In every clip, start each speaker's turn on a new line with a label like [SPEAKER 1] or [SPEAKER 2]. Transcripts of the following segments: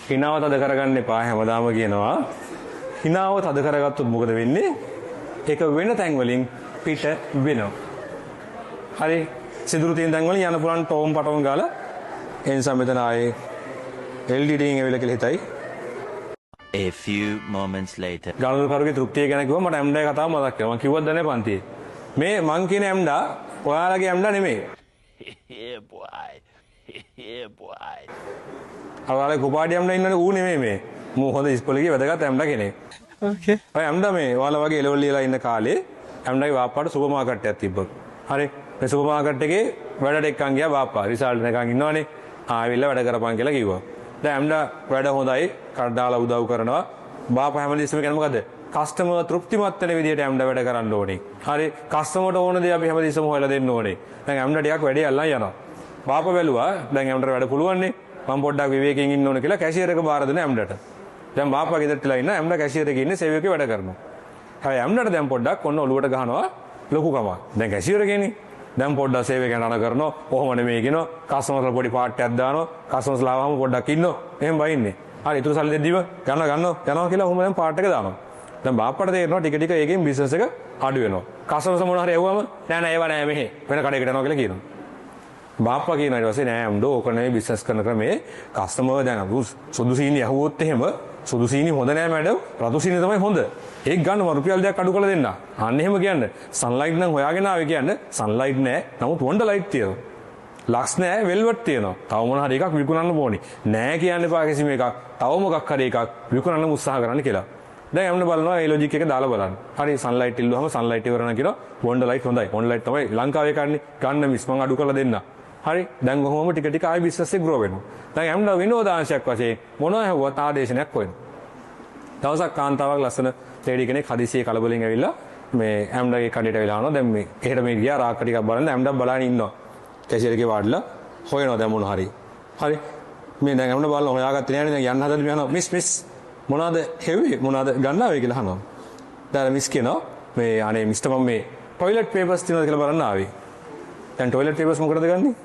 [SPEAKER 1] හිනාව තද කරගන්න එපා හැමදාම කියනවා. හිනාව තද කරගත්තොත් මොකද වෙන්නේ? ඒක වෙන තැන් වලින් පිට වෙනවා. හරි සිදුරු තියෙන තැන් වලින් යන පුරන් ටෝම් පටෝම් ගාලා එන්සම් මෙතන ආයේ LDD එකෙන් ඇවිල්ලා කියලා හිතයි.
[SPEAKER 2] A few moments later.
[SPEAKER 1] ගණන් කරුගේ තෘප්තිය ගැන කිව්වා මට ඇම්ඩා කතාව මතක් වෙනවා. මම කිව්වද නැහැ පන්තියේ. මේ මං කියන ඇම්ඩා ඔයාලගේ ඇම්ඩා නෙමෙයි.
[SPEAKER 2] Yeah boy. Yeah boy.
[SPEAKER 1] ඔයාලගේ කුපාඩි ඇම්ඩා ඉන්නනේ ඌ නෙමෙයි මේ. මූ හොඳ ඉස්කෝලේ ගිය වැදගත් ඇම්ඩා කෙනෙක්.
[SPEAKER 3] Okay.
[SPEAKER 1] ඔය ඇම්ඩා මේ ඔයාලා වගේ එලවල් ලියලා ඉන්න කාලේ ඇම්ඩාගේ වාප්පාට සුපර් මාකට් එකක් තිබ්බා. හරි. මේ සුපර් මාකට් එකේ වැඩට එක්කන් ගියා වාප්පා. රිසල්ට් එකකින් ඉන්නවනේ. ආවිල්ලා වැඩ කරපන් කියලා කිව්වා. දැන් ඇම්ඩා වැඩ හොඳයි. කඩදාලා උදව් කරනවා. වාප්පා හැමදෙස්සම කියන්නේ මොකද? කස්ටමර් තෘප්තිමත් වෙන විදිහට ඇම්ඩා වැඩ කරන්න ඕනේ. හරි. කස්ටමර්ට ඕන දේ අපි හැමදෙස්සම හොයලා දෙන්න ඕනේ. දැන් ඇම්ඩා ටිකක් වැඩේ අල්ලන් යනවා. වාප්පා බැලුවා දැන් ඇම්ඩාට වැඩ පුළුවන්නේ. මම පොඩ්ඩක් විවේකයෙන් ඉන්න ඕන කියලා කැෂියර් එක බාර දෙන ඇම්ඩාට. දැන් වාප්පා ගෙදරටලා ඉන්න ඇම්ඩා කැෂියර් එකේ ඉන්නේ සේව් එකේ වැඩ කරනවා. හැබැයි ඇම්ඩාට දැන් පොඩ්ඩක් ඔන්න ඔලුවට ගහනවා ලොකු කමක්. දැන් කැෂියර් එකේනේ. දැන් පොඩ්ඩක් සේව් එක යන කරනවා. කොහොම නෙමෙයි කියනවා. කස්ටමර්ලා පොඩි පාට් එකක් දානවා. කස්ටමර්ස්ලා ආවම පොඩ්ඩක් ඉන්නවා. එහෙම බයින්නේ. හරි ඊටු සල්ලි දෙද්දිම යනවා යනවා කියලා ඔහොම දැන් පාට් එක දානවා. දැන් බාප්පට තේරෙනවා ටික ටික ඒකෙන් බිස්නස් එක අඩු වෙනවා. කස්ටමර්ස් මොනවා හරි ඇහුවම නෑ නෑ ඒව නෑ මෙහෙ වෙන කඩේකට යනවා කියලා කියනවා. බාප්පා කියනවා ඊට පස්සේ නෑ අම්ඩෝ ඕක නෙමෙයි බිස්නස් කරන ක්‍රමේ කස්ටමර් දැන් සුදු සීනි ඇහුවොත් එහෙම සුදු සීනි හොඳ නෑ මැඩම් රතු සීනි තමයි හොඳ. ඒක ගන්න මම රුපියල් දෙකක් අඩු කරලා දෙන්න. අන්න එහෙම කියන්නේ. සන්ලයිට් නම් හොයාගෙන ආවේ කියන්නේ සන්ලයිට් නෑ. නමුත් වොන්ඩර් ලයිට් තියෙනවා. ලක්ස් නෑ වෙල්වට් තියෙනවා. තව මොන හරි එකක් විකුණන්න ඕනේ. නෑ කියන්න එපා කිසිම එකක්. තව මොකක් හරි එකක් විකුණන්න උත්සාහ කරන්න කියලා. දැන් යන්න බලනවා ඒ ලොජික් එක දාලා බලන්න. හරි සන්ලයිට් ඉල්ලුවාම සන්ලයිට් ඉවරන කියනවා වොන්ඩර් ලයිට් හොඳයි. වොන්ඩර් ලයිට් තමයි ලංකාවේ කන්නේ. ගන්න මිස් මම අඩු කරලා දෙන්න. හරි දැන් කොහොමද ටික ටික ආයි බිස්නස් එක ග්‍රෝ වෙනවා. දැන් යන්න විනෝදාංශයක් වශයෙන් මොනවා හැවුවත් ආදේශනයක් හොයනවා. දවසක් කාන්තාවක් ලස්සන ලේඩි කෙනෙක් හදිසියේ කලබලෙන් ඇවිල්ලා මේ ඇම්ඩාගේ කඩේට වෙලා ආනවා. දැන් මේ එහෙට මේ ගියා රාක්ක ටිකක් බලන්න ඇම්ඩා බලන්න ඉන්නවා. කැෂියර් එකේ වාඩිලා හොයනවා දැන් මොන හරි. හරි. මේ දැන් ඇම්ඩා බලලා හොයාගත්තේ නෑනේ දැන් යන්න හදලා යනවා. මිස් මොනවාද හෙව්වේ මොනවාද ගන්න ආවේ කියලා අහනවා. දැන් මිස් කියනවා මේ අනේ මිස්ටර් මම මේ টয়ලට් පේපර්ස් තියෙනවද කියලා බලන්න ආවේ. දැන් টয়ලට් පේපර්ස් මොකටද ගන්නේ?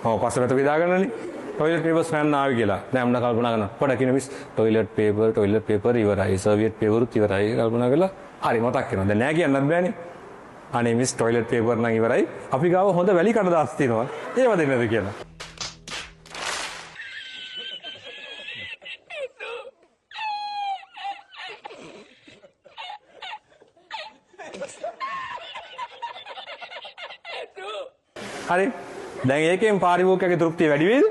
[SPEAKER 1] ඔව් පස්සට බෙදාගන්නනේ. টয়ලට් පේපර්ස් ගන්න ආවේ කියලා. දැන් අම්ම කල්පනා කරනවා. පොඩක් ඉන්න මිස් টয়ලට් පේපර් ඉවරයි. සර්වියට් පේපරුත් ඉවරයි. කල්පනා කරලා හරි මතක් වෙනවා. දැන් නෑ කියන්නත් බෑනේ. අනේ මිස් টয়ලට් පේපර් නම් ඉවරයි. අපි ගාව හොඳ වැලි කඩදාසි තියෙනවා. ඒව දෙන්නද කියලා. හරි දැන් ඒකෙන් පාරිභෝගිකයාගේ තෘප්තිය වැඩි වෙයිද?